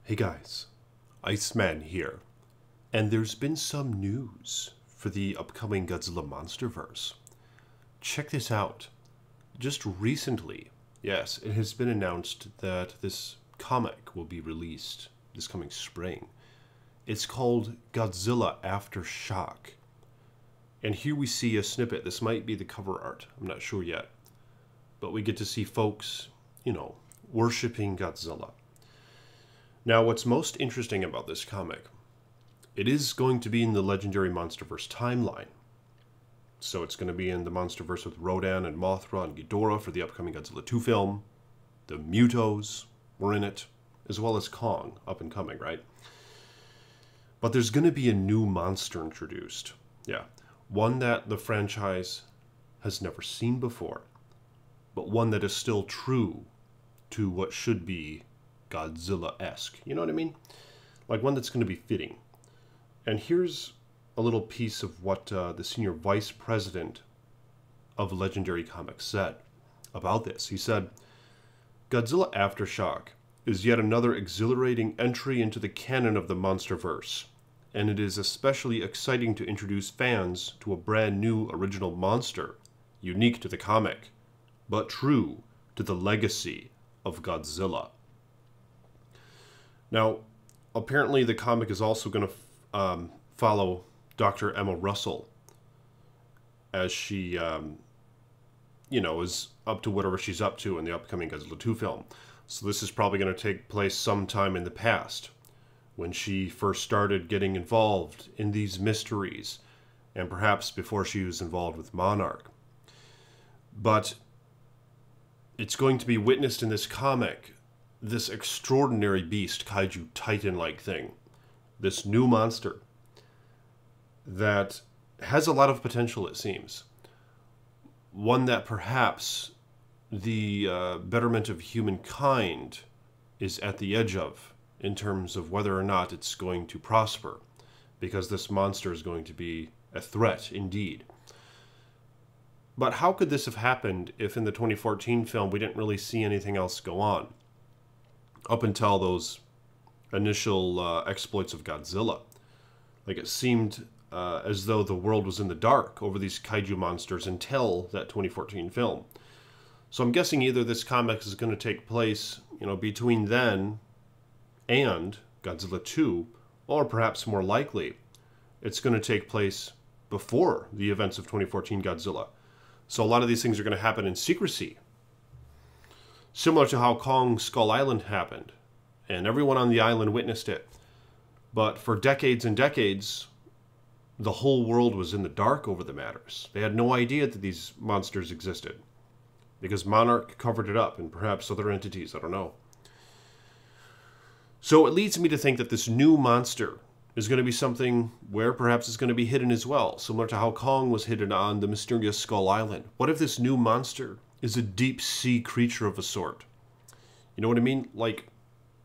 Hey guys, Iceman here, and there's been some news for the upcoming Godzilla Monsterverse. Check this out. Just recently, yes, it has been announced that this comic will be released this coming spring. It's called Godzilla Aftershock. And here we see a snippet. This might be the cover art. I'm not sure yet. But we get to see folks, worshipping Godzilla. Now, what's most interesting about this comic, it is going to be in the legendary Monsterverse Timeline. So it's going to be in the Monsterverse with Rodan and Mothra and Ghidorah for the upcoming Godzilla 2 film. The Mutos were in it, as well as Kong, up and coming, right? But there's going to be a new monster introduced. Yeah, one that the franchise has never seen before, but one that is still true to what should be Godzilla-esque. You know what I mean? Like one that's going to be fitting. And here's a little piece of what the senior vice president of Legendary Comics said about this. He said, "Godzilla Aftershock is yet another exhilarating entry into the canon of the Monsterverse, and it is especially exciting to introduce fans to a brand new original monster, unique to the comic, but true to the legacy of Godzilla." Now, apparently the comic is also going to follow Dr. Emma Russel as she, is up to whatever she's up to in the upcoming Godzilla 2 film. So this is probably going to take place sometime in the past, when she first started getting involved in these mysteries, and perhaps before she was involved with Monarch. But it's going to be witnessed in this comic, this extraordinary beast, kaiju titan-like thing, this new monster that has a lot of potential, it seems. One that perhaps the betterment of humankind is at the edge of, in terms of whether or not it's going to prosper, because this monster is going to be a threat indeed. But how could this have happened if in the 2014 film we didn't really see anything else go on? Up until those initial exploits of Godzilla. Like it seemed as though the world was in the dark over these kaiju monsters until that 2014 film. So I'm guessing either this comic is going to take place, between then and Godzilla 2, or perhaps more likely, it's going to take place before the events of 2014 Godzilla. So a lot of these things are going to happen in secrecy. Similar to how Kong Skull Island happened, and everyone on the island witnessed it. But for decades and decades, the whole world was in the dark over the matters. They had no idea that these monsters existed, because Monarch covered it up, and perhaps other entities, I don't know. So it leads me to think that this new monster is going to be something where perhaps it's going to be hidden as well, similar to how Kong was hidden on the mysterious Skull Island. What if this new monster is a deep-sea creature of a sort? You know what I mean? Like,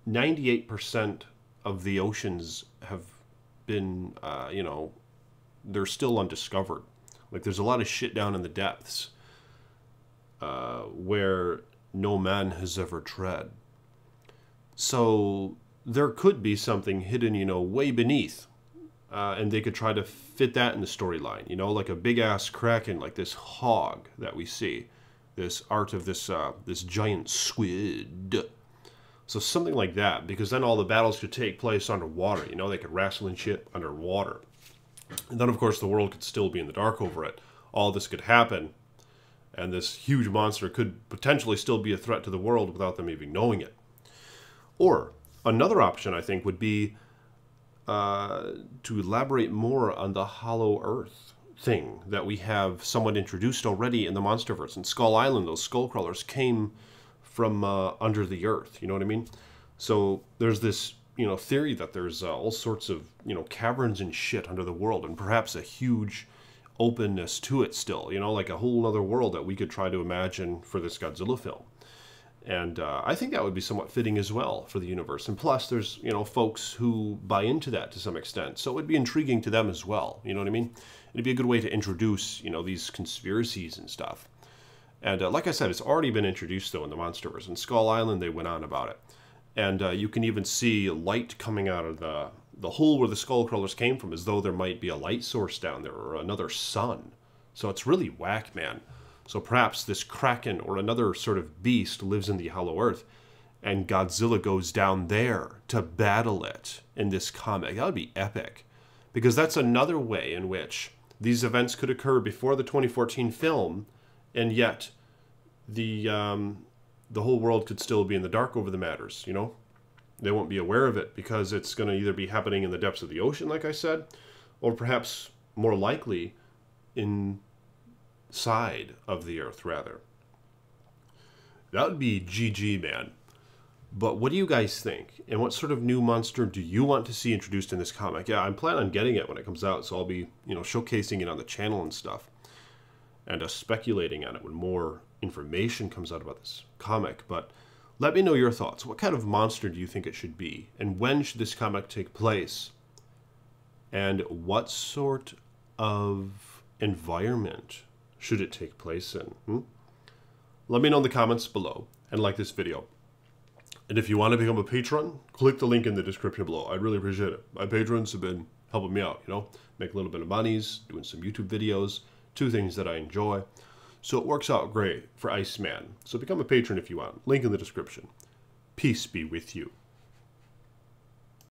98% of the oceans have been, they're still undiscovered. Like, there's a lot of shit down in the depths where no man has ever tread. So there could be something hidden, way beneath. And they could try to fit that in the storyline, like a big-ass kraken, like this hog that we see. This art of this giant squid. So something like that, because then all the battles could take place underwater. They could wrestle and shit underwater. And then, of course, the world could still be in the dark over it. All this could happen, and this huge monster could potentially still be a threat to the world without them even knowing it. Or another option, I think, would be to elaborate more on the Hollow Earth thing that we have somewhat introduced already in the Monsterverse. In Skull Island, those skull crawlers came from under the earth, you know what I mean? So there's this, theory that there's all sorts of, caverns and shit under the world, and perhaps a huge openness to it still, like a whole other world that we could try to imagine for this Godzilla film. And I think that would be somewhat fitting as well for the universe. And plus, there's, folks who buy into that to some extent. So it would be intriguing to them as well, you know what I mean? It'd be a good way to introduce, these conspiracies and stuff. And like I said, it's already been introduced, though, in the Monsterverse. In Skull Island, they went on about it. And you can even see light coming out of the hole where the skullcrawlers came from, as though there might be a light source down there or another sun. So it's really whack, man. So perhaps this Kraken or another sort of beast lives in the Hollow Earth, and Godzilla goes down there to battle it in this comic. That would be epic. Because that's another way in which these events could occur before the 2014 film, and yet the whole world could still be in the dark over the matters, you know? They won't be aware of it because it's going to either be happening in the depths of the ocean, like I said, or perhaps more likely inside of the Earth, rather. That would be GG, man. But what do you guys think? And what sort of new monster do you want to see introduced in this comic? Yeah, I'm planning on getting it when it comes out, so I'll be, showcasing it on the channel and stuff. And speculating on it when more information comes out about this comic. But let me know your thoughts. What kind of monster do you think it should be? And when should this comic take place? And what sort of environment should it take place in? Let me know in the comments below and like this video. And if you want to become a patron, click the link in the description below. I'd really appreciate it. My patrons have been helping me out, make a little bit of monies, doing some YouTube videos, 2 things that I enjoy. So it works out great for Iceman. So become a patron if you want. Link in the description. Peace be with you.